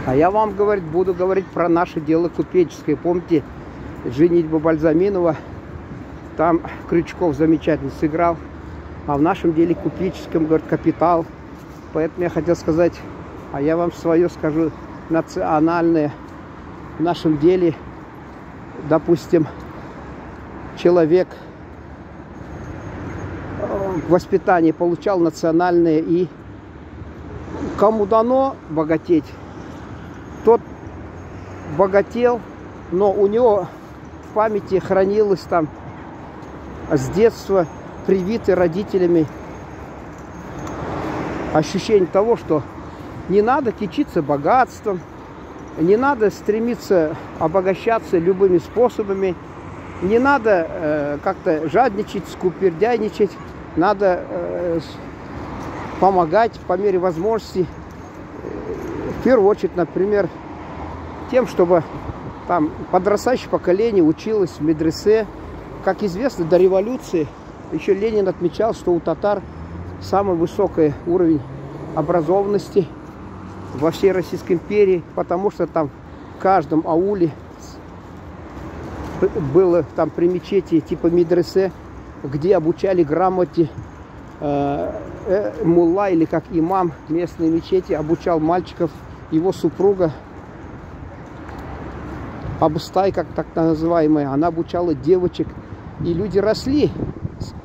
А я вам, говорит, буду говорить про наше дело купеческое. Помните, женитьба Бальзаминова, там Крючков замечательно сыграл. А в нашем деле купеческом, говорит, капитал. Поэтому я хотел сказать, а я вам свое скажу, национальное. В нашем деле, допустим, человек воспитание получал национальное, и кому дано богатеть, тот богател, но у него в памяти хранилось там с детства привиты родителями ощущение того, что не надо кичиться богатством, не надо стремиться обогащаться любыми способами, не надо как-то жадничать, скупердяйничать, надо помогать по мере возможности. В первую очередь, например, тем, чтобы там подрастающее поколение училось в медресе. Как известно, до революции еще Ленин отмечал, что у татар самый высокий уровень образованности во всей Российской империи, потому что там в каждом ауле было там при мечети типа медресе, где обучали грамоте. Мулла, или как имам местной мечети, обучал мальчиков, его супруга Абустай, как так называемая, она обучала девочек. И люди росли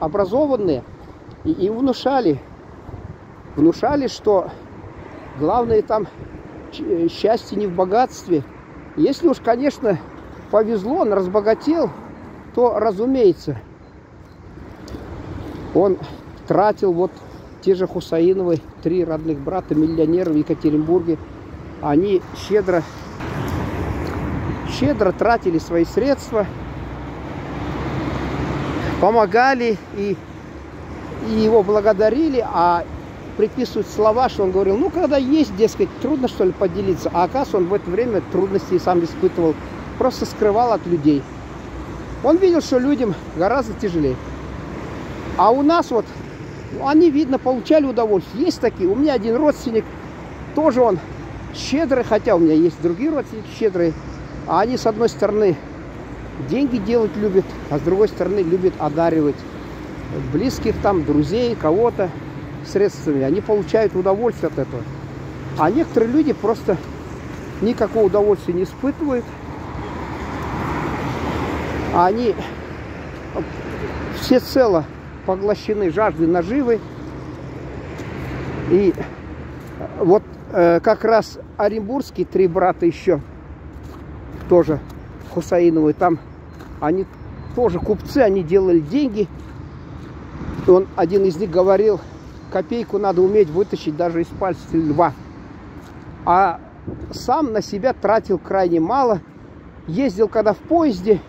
образованные, и им внушали, что главное там счастье не в богатстве. Если уж, конечно, повезло, он разбогател, то, разумеется, он тратил, вот те же Хусаиновы, 3 родных брата, миллионеры в Екатеринбурге, они щедро тратили свои средства, помогали и его благодарили, а приписывают слова, что он говорил, ну, когда есть, дескать, трудно, что ли, поделиться. А оказывается, он в это время трудности сам испытывал, просто скрывал от людей. Он видел, что людям гораздо тяжелее. А у нас вот, они, видно, получали удовольствие. Есть такие. У меня один родственник, тоже он щедрый, хотя у меня есть другие родственники щедрые. А они, с одной стороны, деньги делать любят, а с другой стороны, любят одаривать близких, там, друзей, кого-то средствами. Они получают удовольствие от этого. А некоторые люди просто никакого удовольствия не испытывают. Они всецело поглощены жаждой наживы. И вот как раз оренбургские 3 брата еще, тоже Хусаиновы, там они тоже купцы, они делали деньги. И он, один из них говорил, копейку надо уметь вытащить даже из пальца льва. А сам на себя тратил крайне мало. Ездил, когда в поезде,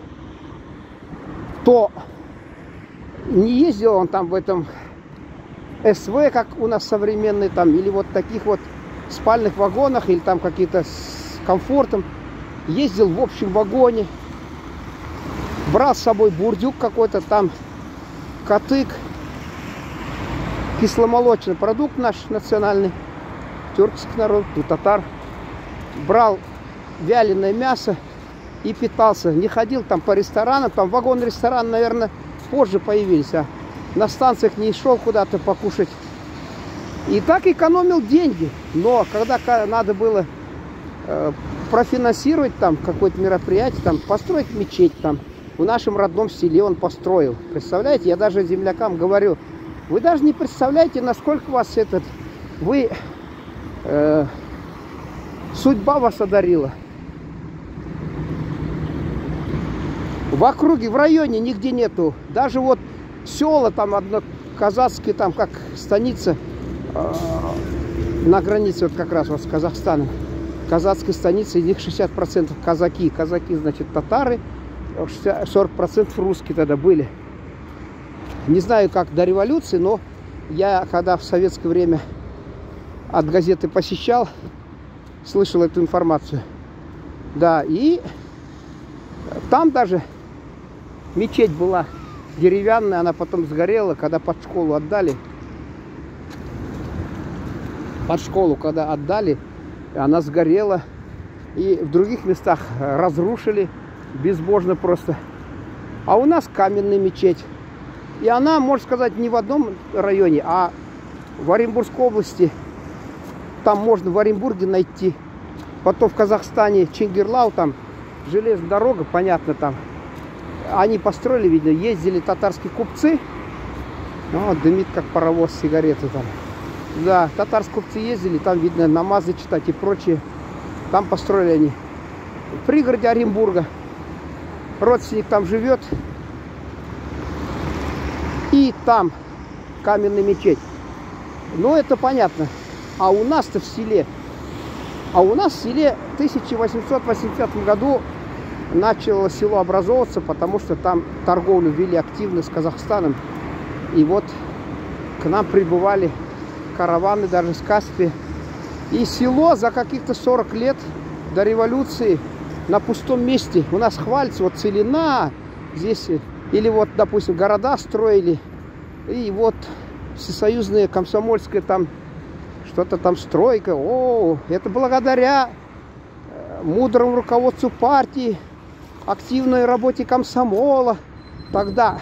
то не ездил он там в этом СВ, как у нас современный, там, или вот таких вот спальных вагонах, или там какие-то с комфортом. Ездил в общем вагоне, брал с собой бурдюк какой-то, там катык, кисломолочный продукт наш национальный, тюркский народ, тут татар. Брал вяленое мясо и питался. Не ходил там по ресторанам, там вагон-ресторан, наверное, позже появились, а на станциях не шел куда-то покушать. И так экономил деньги. Но когда надо было профинансировать там какое-то мероприятие, там построить мечеть, там в нашем родном селе он построил. Представляете, я даже землякам говорю, вы даже не представляете, насколько вас судьба вас одарила. В округе, в районе нигде нету. Даже вот села там одно казацкие, там как станица на границе вот как раз вот с Казахстаном. Казацкая станица, из них 60% казаки. Казаки, значит, татары, 40% русские тогда были. Не знаю, как до революции, но я, когда в советское время от газеты посещал, слышал эту информацию. Да, и там даже мечеть была деревянная, она потом сгорела, когда под школу отдали. Под школу, когда отдали, она сгорела. И в других местах разрушили безбожно просто. А у нас каменная мечеть. И она, можно сказать, не в одном районе, а в Оренбургской области. Там можно в Оренбурге найти. Потом в Казахстане Чингирлау, там железная дорога, понятно, там. Они построили, видно, ездили татарские купцы. О, дымит как паровоз, сигареты там. Да, татарские купцы ездили, там видно намазы читать и прочее. Там построили они. В пригороде Оренбурга. Родственник там живет. И там каменная мечеть. Ну, это понятно. А у нас-то в селе. А у нас в селе в 1880 году начало село образовываться, потому что там торговлю вели активно с Казахстаном. И вот к нам прибывали караваны даже с Каспия. И село за каких-то 40 лет до революции на пустом месте. У нас хвалится вот Целина здесь. Или вот, допустим, города строили. И вот всесоюзная комсомольская там что-то там стройка. О, это благодаря мудрому руководству партии, активной работе комсомола. Тогда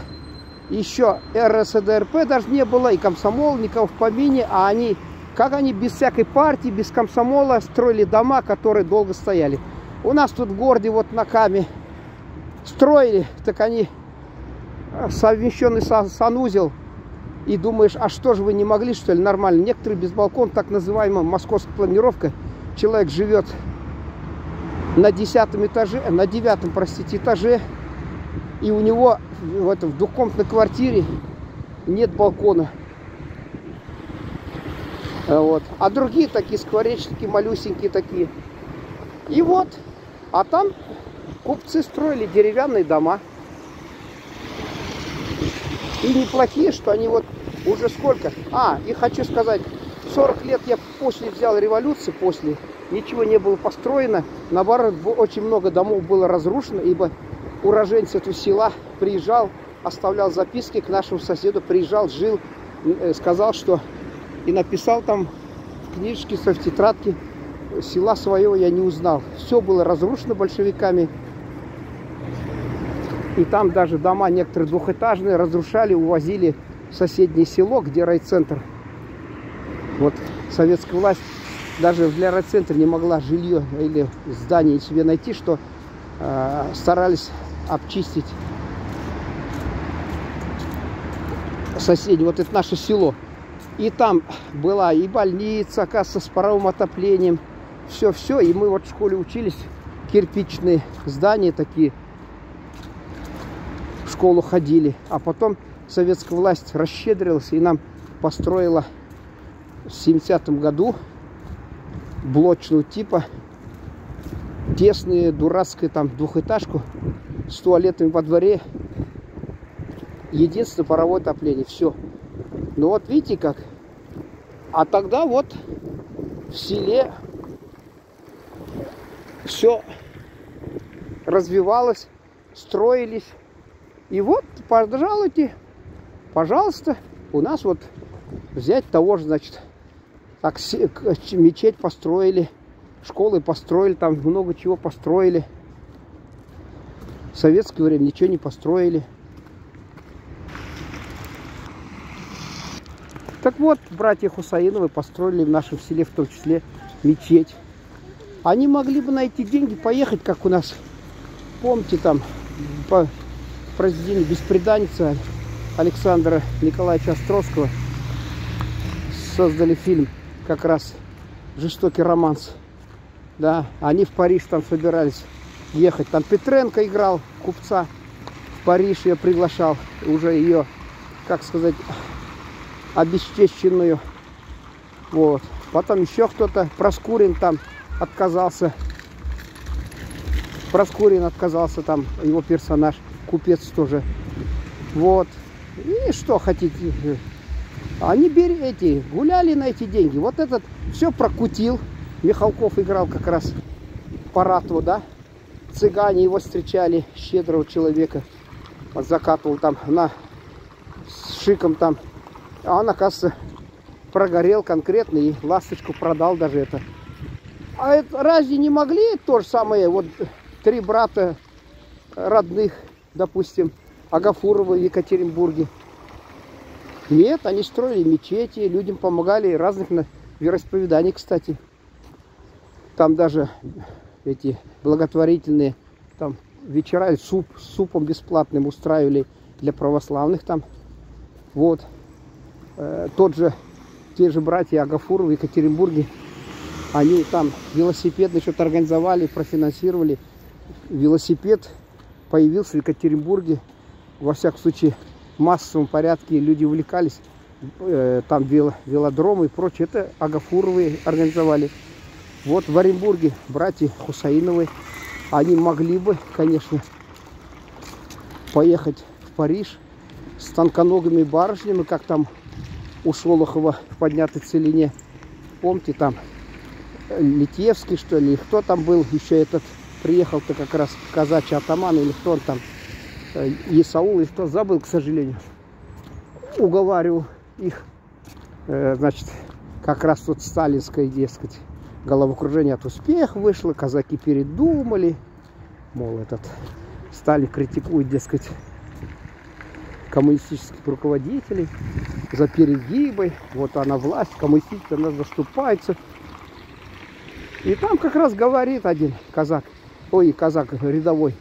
еще РСДРП даже не было, и комсомол никого в помине, а они, как они без всякой партии, без комсомола строили дома, которые долго стояли. У нас тут в городе вот на Каме строили, так они совмещенный санузел. И думаешь, а что же вы не могли, что ли, нормально? Некоторые без балкона, так называемая московская планировка. Человек живет на 10-м этаже, на 9-м, простите, этаже. И у него в двухкомнатной квартире нет балкона. Вот. А другие такие скворечники, малюсенькие такие. И вот, а там купцы строили деревянные дома. И неплохие, что они вот уже сколько. И хочу сказать, 40 лет я после взял революции, после ничего не было построено. Наоборот, очень много домов было разрушено, ибо уроженец этого села приезжал, оставлял записки к нашему соседу, приезжал, жил, сказал, что и написал там в книжке, в тетрадке, села своего я не узнал. Все было разрушено большевиками. И там даже дома некоторые двухэтажные разрушали, увозили в соседнее село, где райцентр. Вот советская власть даже для райцентра не могла жилье или здание себе найти, что старались обчистить соседнее. Вот это наше село. И там была и больница, оказывается, с паровым отоплением. Все-все. И мы вот в школе учились. Кирпичные здания такие. В школу ходили. А потом советская власть расщедрилась и нам построила в 70-м году блочного типа тесные, дурацкие там двухэтажку с туалетами во дворе. Единственное паровое отопление. Все. Ну вот видите как. А тогда вот в селе все развивалось, строились. И вот, пожалуйте, пожалуйста, у нас вот взять того же, значит, так, мечеть построили, школы построили, там много чего построили. В советское время ничего не построили. Так вот, братья Хусаиновы построили в нашем селе, в том числе, мечеть. Они могли бы найти деньги, поехать, как у нас, помните, там, по произведению «Бесприданница» Александра Николаевича Островского создали фильм, как раз «Жестокий романс». Да, они в Париж там собирались ехать. Там Петренко играл, купца. В Париж ее приглашал. Уже ее, как сказать, обесчещенную. Вот. Потом еще кто-то, Проскурин там отказался. Проскурин отказался, там его персонаж, купец тоже. Вот. И что хотите. Они гуляли на эти деньги. Вот этот все прокутил. Михалков играл как раз Паратову, да? Цыгане его встречали, щедрого человека. Вот закатывал там с шиком там. А он, оказывается, прогорел конкретно и ласточку продал даже это. А это разве не могли то же самое, вот три брата родных, допустим, Агафуровы в Екатеринбурге? Нет, они строили мечети, людям помогали, разных вероисповеданий, кстати. Там даже эти благотворительные там вечера, с супом бесплатным устраивали для православных там. Вот. Те же братья Агафуровы в Екатеринбурге, они там велосипедный что-то организовали, профинансировали. Велосипед появился в Екатеринбурге, во всяком случае, в массовом порядке, люди увлекались, там велодромы и прочее. Это Агафуровы организовали. Вот в Оренбурге братья Хусаиновы, они могли бы, конечно, поехать в Париж с тонконогими барышнями, как там у Шолохова в поднятой целине. Помните, там Литьевский, что ли, кто там был, еще этот, приехал-то как раз казачий атаман, или кто он там, Исаул, или кто, забыл, к сожалению. Уговаривал их, значит, как раз тут сталинское, дескать, головокружение от успеха вышло, казаки передумали, мол, этот Сталин критикует, дескать, коммунистических руководителей за перегибы, вот она власть, коммунистическая, она заступается. И там как раз говорит один казак, казак рядовой,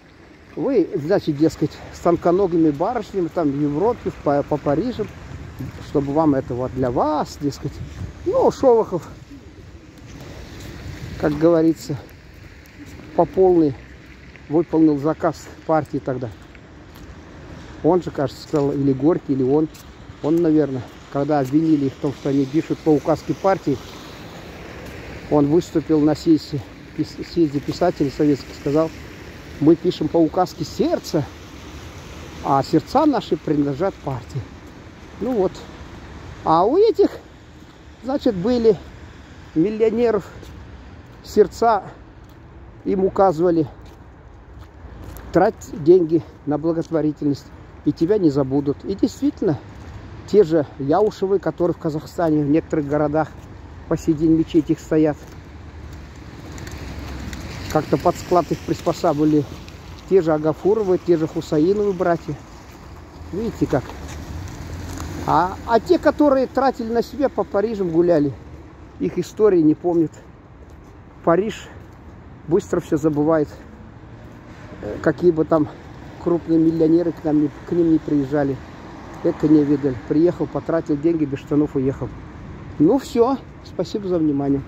вы, значит, дескать, с тонконогими барышнями там в Европе, по Парижам, чтобы вам это вот для вас, дескать. Ну, Шолохов, как говорится, по полной выполнил заказ партии тогда. Он же, кажется, сказал, или Горький, или он, наверное, когда обвинили их в том, что они пишут по указке партии, он выступил на съезде писателей советских, сказал, мы пишем по указке сердца, а сердца наши принадлежат партии. Ну вот. А у этих, значит, были миллионеров сердца, им указывали, трать деньги на благотворительность, и тебя не забудут. И действительно, те же Яушевы, которые в Казахстане, в некоторых городах по сей день мечети их стоят, как-то под склад их приспосабливали. Те же Агафуровы, те же Хусаиновы братья. Видите как? А те, которые тратили на себя, по Парижам гуляли, их истории не помнят. Париж быстро все забывает. Какие бы там крупные миллионеры к ним не приезжали. Это не видали. Приехал, потратил деньги, без штанов уехал. Ну все. Спасибо за внимание.